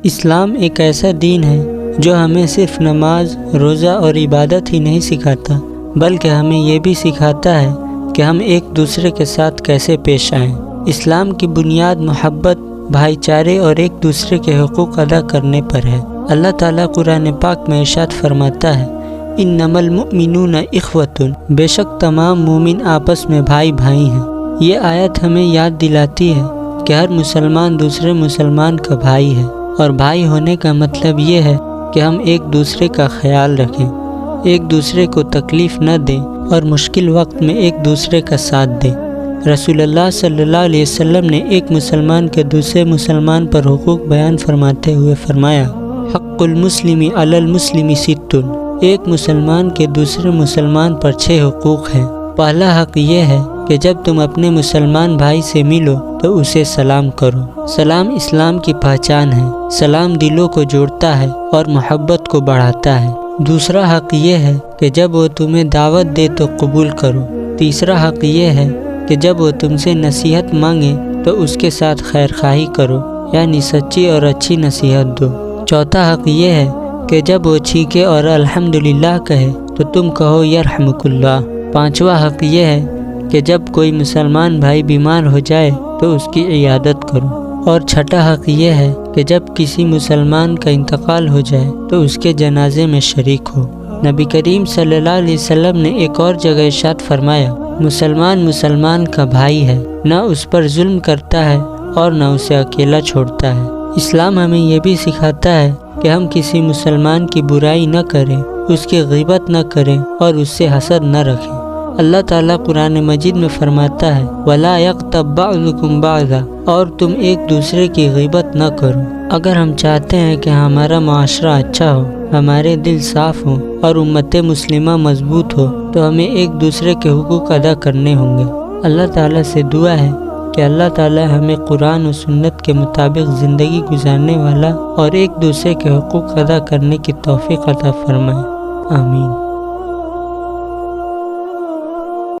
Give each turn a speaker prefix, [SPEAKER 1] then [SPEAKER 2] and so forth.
[SPEAKER 1] اسلام ایک ایسا دین ہے جو ہمیں صرف نماز، روزہ اور عبادت ہی نہیں سکھاتا، بلکہ ہمیں یہ بھی سکھاتا ہے کہ ہم ایک دوسرے کے ساتھ کیسے پیش آئیں۔ اسلام کی بنیاد محبت، بھائی چارے اور ایک دوسرے کے حقوق ادا کرنے پر ہے۔ اللہ تعالیٰ قرآن پاک میں ارشاد فرماتا ہے، انما المؤمنون اخوۃ، بے شک تمام مومن آپس میں بھائی بھائی ہیں۔ یہ آیت ہمیں یاد دلاتی ہے کہ ہر مسلمان دوسرے مسلمان کا بھائی ہے، اور بھائی ہونے کا مطلب یہ ہے کہ ہم ایک دوسرے کا خیال رکھیں، ایک دوسرے کو تکلیف نہ دیں اور مشکل وقت میں ایک دوسرے کا ساتھ دیں۔ رسول اللہ صلی اللہ علیہ وسلم نے ایک مسلمان کے دوسرے مسلمان پر حقوق بیان فرماتے ہوئے فرمایا، حق المسلم علی المسلم ست، ایک مسلمان کے دوسرے مسلمان پر 6 حقوق ہیں۔ پہلا حق یہ ہے کہ جب تم اپنے مسلمان بھائی سے ملو تو اسے سلام کرو۔ سلام اسلام کی پہچان ہے۔ سلام دلوں کو جوڑتا ہے اور محبت کو بڑھاتا ہے۔ دوسرا حق یہ ہے کہ جب وہ تمہیں دعوت دے تو قبول کرو۔ تیسرا حق یہ ہے کہ جب وہ تم سے نصیحت مانگے تو اس کے ساتھ خیر خواہی کرو، یعنی سچی اور اچھی نصیحت دو۔ چوتھا حق یہ ہے کہ جب وہ چھینکے اور الحمدللہ کہے تو تم کہو یرحمک اللہ۔ پانچواں حق یہ ہے کہ جب کوئی مسلمان بھائی بیمار ہو جائے تو اس کی عیادت کرو۔ اور چھٹا حق یہ ہے کہ جب کسی مسلمان کا انتقال ہو جائے تو اس کے جنازے میں شریک ہو۔ نبی کریم صلی اللہ علیہ وسلم نے ایک اور جگہ ارشاد فرمایا، مسلمان مسلمان کا بھائی ہے، نہ اس پر ظلم کرتا ہے اور نہ اسے اکیلا چھوڑتا ہے۔ اسلام ہمیں یہ بھی سکھاتا ہے کہ ہم کسی مسلمان کی برائی نہ کریں، اس کی غیبت نہ کریں اور اس سے حسد نہ رکھیں۔ اللہ تعالیٰ قرآن مجید میں فرماتا ہے، وَلَا يَغْتَبْ بَعْضُكُمْ بَعْضًا، اور تم ایک دوسرے کی غیبت نہ کرو۔ اگر ہم چاہتے ہیں کہ ہمارا معاشرہ اچھا ہو، ہمارے دل صاف ہوں اور امت مسلمہ مضبوط ہو، تو ہمیں ایک دوسرے کے حقوق ادا کرنے ہوں گے۔ اللہ تعالیٰ سے دعا ہے کہ اللہ تعالیٰ ہمیں قرآن و سنت کے مطابق زندگی گزارنے والا اور ایک دوسرے کے حقوق ادا کرنے کی توفیق عطا فرمائے۔ آمین۔